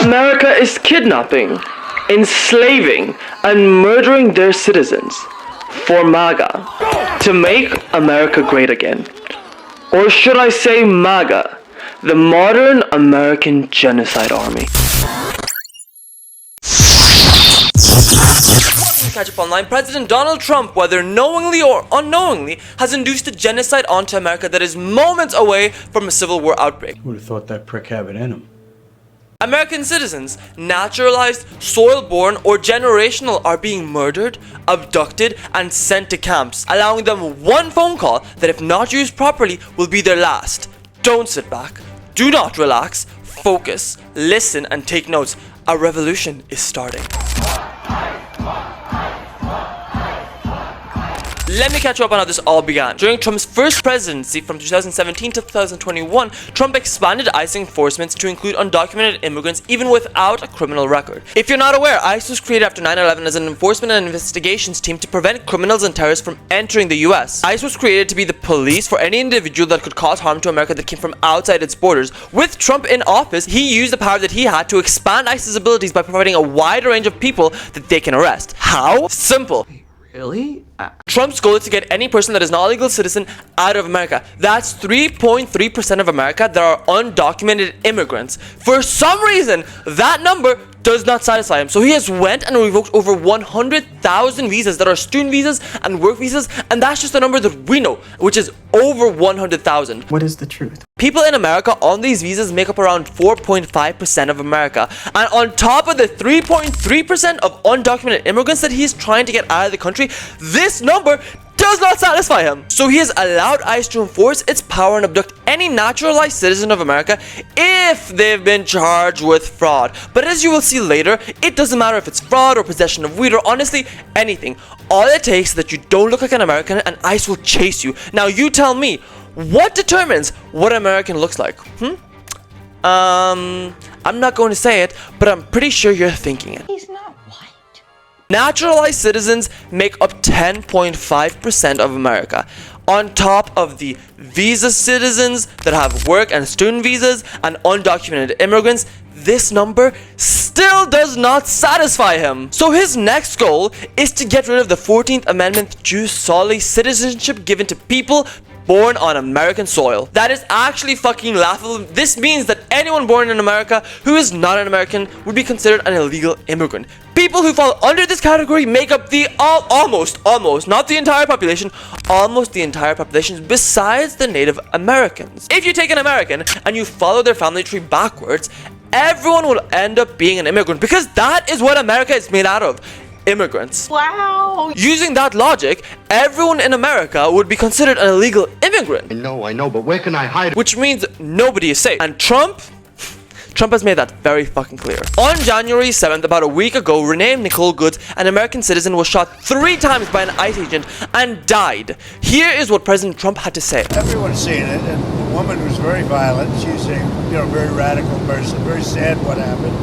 America is kidnapping, enslaving, and murdering their citizens for MAGA, to make America great again. Or should I say MAGA, the modern American genocide army. Catch up online. President Donald Trump, whether knowingly or unknowingly, has induced a genocide onto America that is moments away from a civil war outbreak. Who would have thought that prick had it in him? American citizens, naturalized, soil-born, or generational, are being murdered, abducted, and sent to camps, allowing them one phone call that, if not used properly, will be their last. Don't sit back. Do not relax. Focus, listen, and take notes. A revolution is starting. Let me catch you up on how this all began. During Trump's first presidency from 2017 to 2021, Trump expanded ICE enforcement to include undocumented immigrants even without a criminal record. If you're not aware, ICE was created after 9/11 as an enforcement and investigations team to prevent criminals and terrorists from entering the US. ICE was created to be the police for any individual that could cause harm to America that came from outside its borders. With Trump in office, he used the power that he had to expand ICE's abilities by providing a wide range of people that they can arrest. How? Simple. Really? Trump's goal is to get any person that is not a legal citizen out of America. That's 3.3% of America that are undocumented immigrants. For some reason, that number does not satisfy him. So he has went and revoked over 100,000 visas that are student visas and work visas, and that's just the number that we know, which is over 100,000. What is the truth? People in America on these visas make up around 4.5% of America. And on top of the 3.3% of undocumented immigrants that he's trying to get out of the country, this number does not satisfy him. So he has allowed ICE to enforce its power and abduct any naturalized citizen of America if they've been charged with fraud. But as you will see later, it doesn't matter if it's fraud or possession of weed or honestly anything. All it takes is that you don't look like an American and ICE will chase you. Now you tell me, what determines what an American looks like? I'm not going to say it, but I'm pretty sure you're thinking it. He's not white. Naturalized citizens make up 10.5% of America. On top of the visa citizens that have work and student visas and undocumented immigrants, this number still does not satisfy him. So his next goal is to get rid of the 14th Amendment jus soli citizenship given to people born on American soil. That is actually fucking laughable. This means that anyone born in America who is not an American would be considered an illegal immigrant. People who fall under this category make up the almost, not the entire population, almost the entire population besides the Native Americans. If you take an American and you follow their family tree backwards, everyone will end up being an immigrant because that is what America is made out of. Immigrants. Wow. Using that logic, everyone in America would be considered an illegal immigrant. I know, but where can I hide it? Which means nobody is safe. And Trump has made that very fucking clear. On January 7th, about a week ago, renamed Nicole Goods, an American citizen, was shot 3 times by an ICE agent and died. Here is what President Trump had to say. Everyone's seen it, and the woman was very violent. She's a very radical person. Very sad what happened.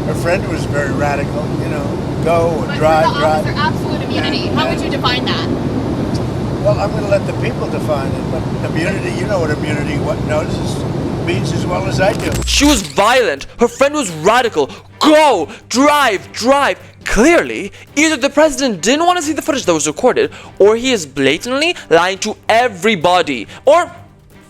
Her friend was very radical, go and drive. Officer absolute immunity. How would you define that? Well, I'm going to let the people define it, but immunity, you know what immunity means as well as I do. She was violent. Her friend was radical. Go, drive. Clearly, either the president didn't want to see the footage that was recorded, or he is blatantly lying to everybody. Or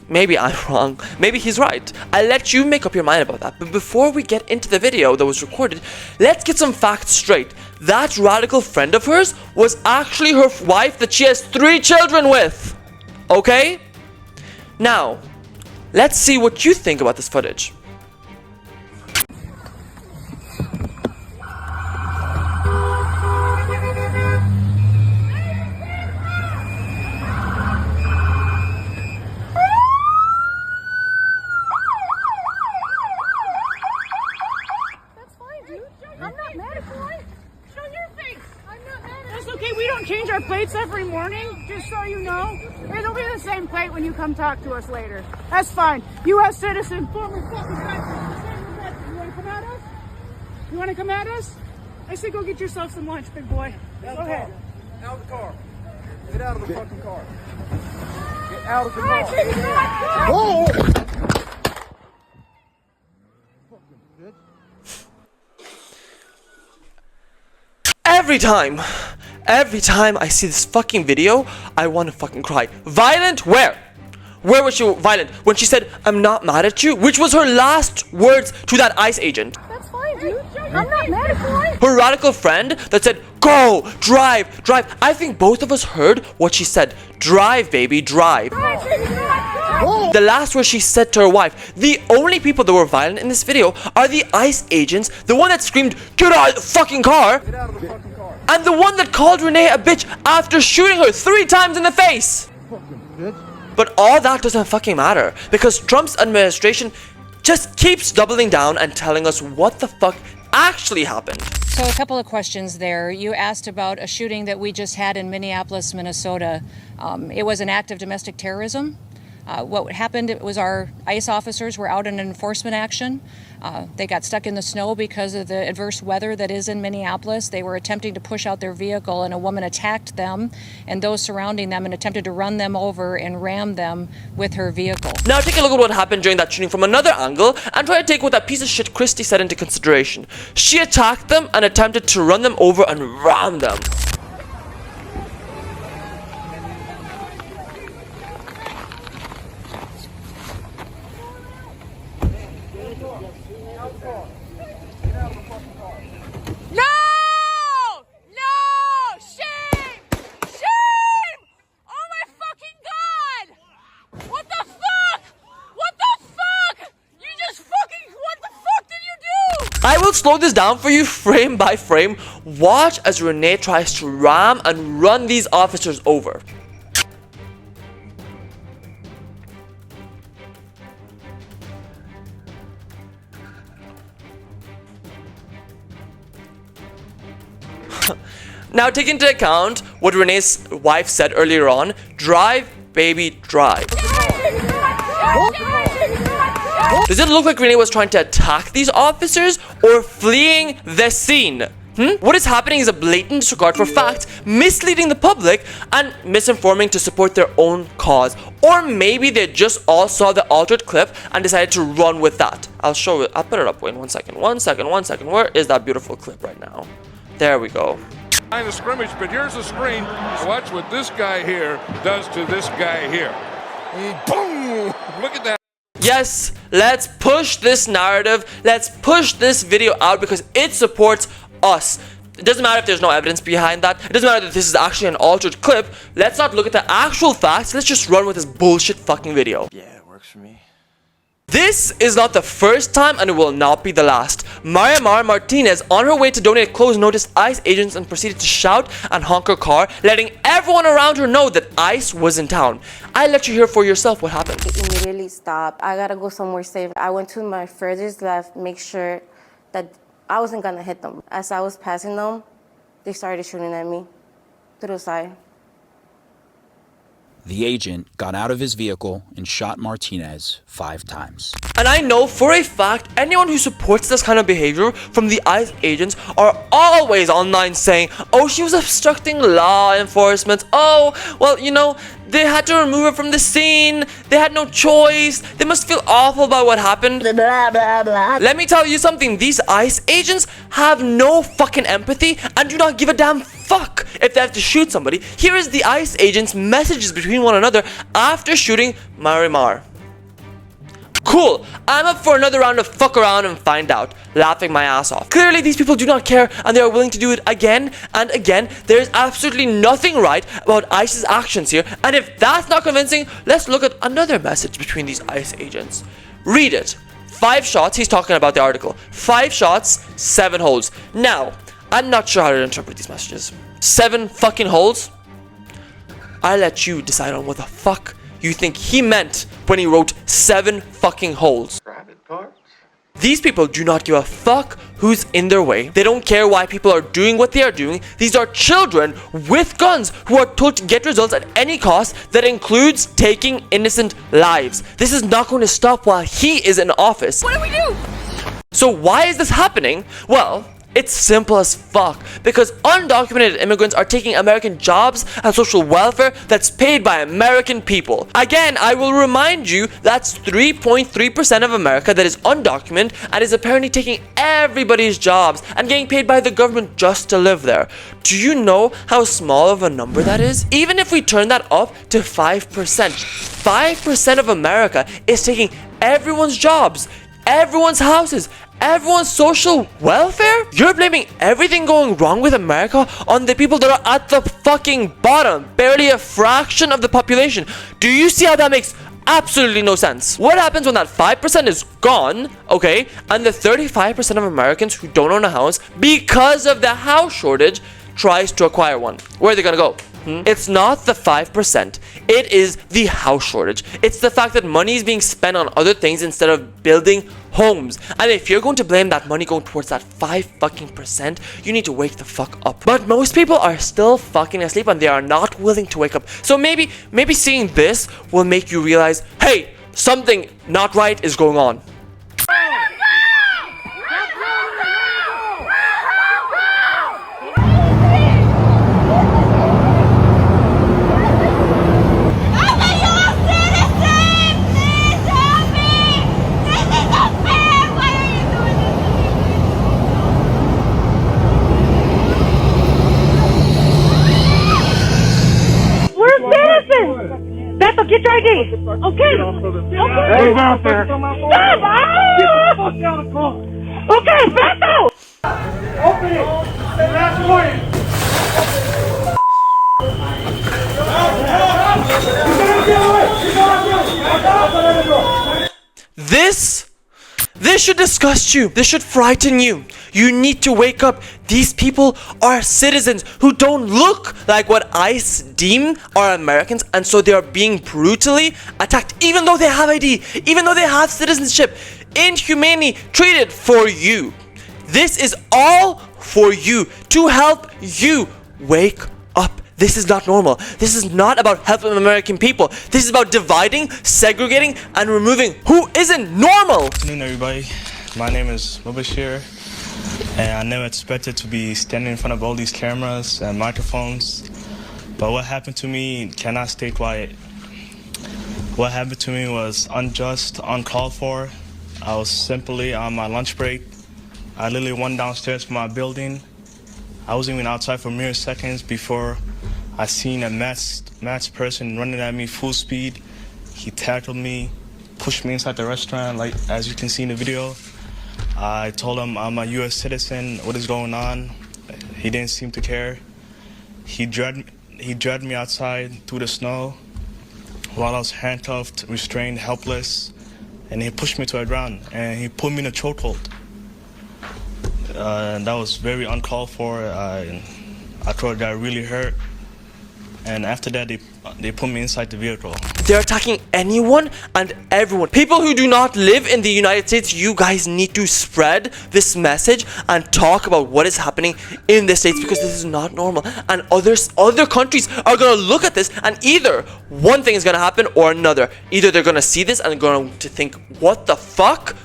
maybe I'm wrong. Maybe he's right. I'll let you make up your mind about that. But before we get into the video that was recorded, let's get some facts straight. That radical friend of hers was actually her wife that she has 3 children with. Okay? Now, let's see what you think about this footage. We don't change our plates every morning, just so you know. It'll be the same plate when you come talk to us later. That's fine. U.S. citizen, former fucking veteran. You want to come at us? You want to come at us? I say go get yourself some lunch, big boy. Go ahead. Out of the car. Get out of the fucking car. Get out of the car. Whoa! Every time I see this fucking video, I want to fucking cry. Violent? Where? Where was she violent? When she said, "I'm not mad at you," which was her last words to that ICE agent. That's fine, dude. I'm not mad at you. Her radical friend that said, "Go, drive." I think both of us heard what she said. Drive, baby, drive. The last word she said to her wife. The only people that were violent in this video are the ICE agents, the one that screamed, "Get out of the fucking car!" Get out of the fucking car. and the one that called Renee a bitch after shooting her 3 times in the face. Fucking bitch. But all that doesn't fucking matter because Trump's administration just keeps doubling down and telling us what the fuck actually happened. So a couple of questions there. You asked about a shooting that we just had in Minneapolis, Minnesota. It was an act of domestic terrorism. What happened was our ICE officers were out in an enforcement action. They got stuck in the snow because of the adverse weather that is in Minneapolis. They were attempting to push out their vehicle and a woman attacked them and those surrounding them and attempted to run them over and ram them with her vehicle. Now take a look at what happened during that shooting from another angle and try to take what that piece of shit Christie said into consideration. She attacked them and attempted to run them over and ram them. I will slow this down for you frame by frame. Watch as Renee tries to ram and run these officers over. Now take into account what Renee's wife said earlier on. Drive, baby, drive. Does it look like Renee was trying to attack these officers or fleeing the scene? What is happening is a blatant disregard for facts, misleading the public, and misinforming to support their own cause. Or maybe they just all saw the altered clip and decided to run with that. I'll show it. I'll put it up. Wait, 1 second. 1 second. 1 second. Where is that beautiful clip right now? There we go. Line of scrimmage, but here's the screen. Watch what this guy here does to this guy here. Boom! Look at that. Yes, let's push this narrative. Let's push this video out because it supports us. It doesn't matter if there's no evidence behind that. It doesn't matter that this is actually an altered clip. Let's not look at the actual facts. Let's just run with this bullshit fucking video. Yeah, it works for me. This is not the first time and it will not be the last. Marimar Martinez, on her way to donate clothes, noticed ICE agents and proceeded to shout and honk her car, letting everyone around her know that ICE was in town. I'll let you hear for yourself what happened. They immediately stopped. I gotta go somewhere safe. I went to my furthest left, make sure that I wasn't gonna hit them. As I was passing them, they started shooting at me through the side. The agent got out of his vehicle and shot Martinez 5 times. And I know for a fact anyone who supports this kind of behavior from the ICE agents are always online saying, "Oh, she was obstructing law enforcement. Oh, well, you know, they had to remove her from the scene. They had no choice. They must feel awful about what happened." Blah, blah, blah. Let me tell you something. These ICE agents have no fucking empathy and do not give a damn fuck if they have to shoot somebody. Here is the ICE agents' messages between one another after shooting Marimar. Cool, I'm up for another round of fuck around and find out. Laughing my ass off. Clearly these people do not care and they are willing to do it again and again. There is absolutely nothing right about ICE's actions here, and if that's not convincing, let's look at another message between these ICE agents. Read it. 5 shots, he's talking about the article. 5 shots, 7 holes. Now, I'm not sure how to interpret these messages. 7 fucking holes? I'll let you decide on what the fuck you think he meant when he wrote 7 fucking holes. Private parts? These people do not give a fuck who's in their way. They don't care why people are doing what they are doing. These are children with guns who are told to get results at any cost that includes taking innocent lives. This is not going to stop while he is in office. What do we do? So why is this happening? Well, It's simple as fuck, because undocumented immigrants are taking American jobs and social welfare that's paid by American people. Again, I will remind you that's 3.3% of America that is undocumented and is apparently taking everybody's jobs and getting paid by the government just to live there. Do you know how small of a number that is? Even if we turn that up to 5%, 5% of America is taking everyone's jobs, everyone's houses, everyone's social welfare? You're blaming everything going wrong with America on the people that are at the fucking bottom, barely a fraction of the population. Do you see how that makes absolutely no sense? What happens when that 5% is gone, okay, and the 35% of Americans who don't own a house because of the house shortage tries to acquire one? Where are they gonna go? It's not the 5%, it is the house shortage. It's the fact that money is being spent on other things instead of building homes. And if you're going to blame that money going towards that 5%, you need to wake the fuck up. But most people are still fucking asleep and they are not willing to wake up. So maybe seeing this will make you realize, hey, something not right is going on. Bethel, get your ID. Okay. Hey, out there. Stop! Get the fuck down the car. Okay, Bethel! Open it. Last warning. This should disgust you. This should frighten you. You need to wake up. These people are citizens who don't look like what ICE deem are Americans, and so they are being brutally attacked, even though they have ID, even though they have citizenship, inhumanely treated for you. This is all for you, to help you wake up. This is not normal. This is not about helping American people. This is about dividing, segregating, and removing who isn't normal. Good afternoon, everybody. My name is Mubashir, and I never expected to be standing in front of all these cameras and microphones. But what happened to me cannot stay quiet. What happened to me was unjust, uncalled for. I was simply on my lunch break. I literally went downstairs from my building. I wasn't even outside for mere seconds before I seen a masked person running at me full speed. He tackled me, pushed me inside the restaurant, like as you can see in the video. I told him I'm a U.S. citizen, what is going on? He didn't seem to care. He dragged me outside through the snow while I was handcuffed, restrained, helpless, and he pushed me to the ground and he put me in a chokehold. And that was very uncalled for. I thought I got really hurt. And after that, they put me inside the vehicle. They're attacking anyone and everyone. People who do not live in the United States, you guys need to spread this message and talk about what is happening in the States, because this is not normal. And other countries are gonna look at this, and either one thing is gonna happen or another. Either they're gonna see this and going to think, what the fuck?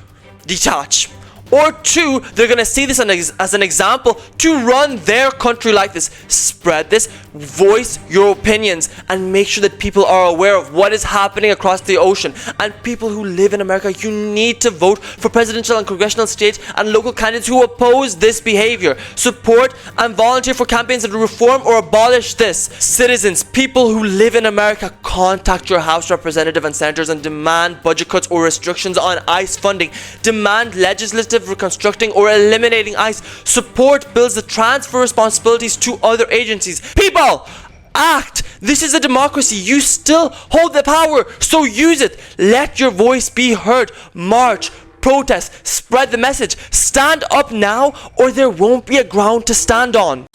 Detach. Or two, they're gonna see this as an example to run their country like this. Spread this, voice your opinions, and make sure that people are aware of what is happening across the ocean. And people who live in America, you need to vote for presidential and congressional, state, and local candidates who oppose this behavior. Support and volunteer for campaigns that reform or abolish this. Citizens, people who live in America, contact your House representative and senators and demand budget cuts or restrictions on ICE funding. Demand legislative reconstructing or eliminating ICE. Support bills that transfer responsibilities to other agencies. People, act! This is a democracy. You still hold the power, so use it. Let your voice be heard. March, protest, spread the message. Stand up now, or there won't be a ground to stand on.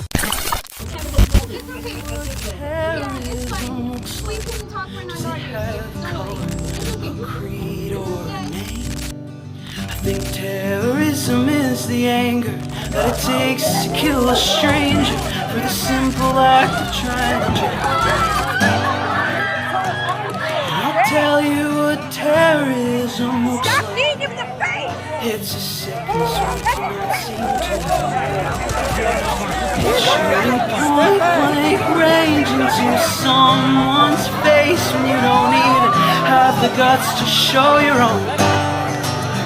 I think terrorism is the anger that it takes to kill a stranger for the simple act of trying to. I'll tell you what terrorism looks like. It's a sickness we can't seem to. someone's face when you don't even have the guts to show your own.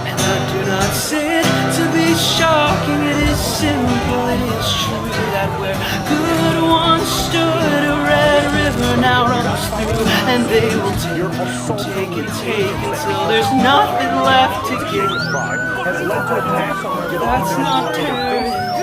And I do not say it to be shocking, it is simple, it is true that where good once stood, a red river now runs through, and they will take until there's nothing left to give. That's not terrorism.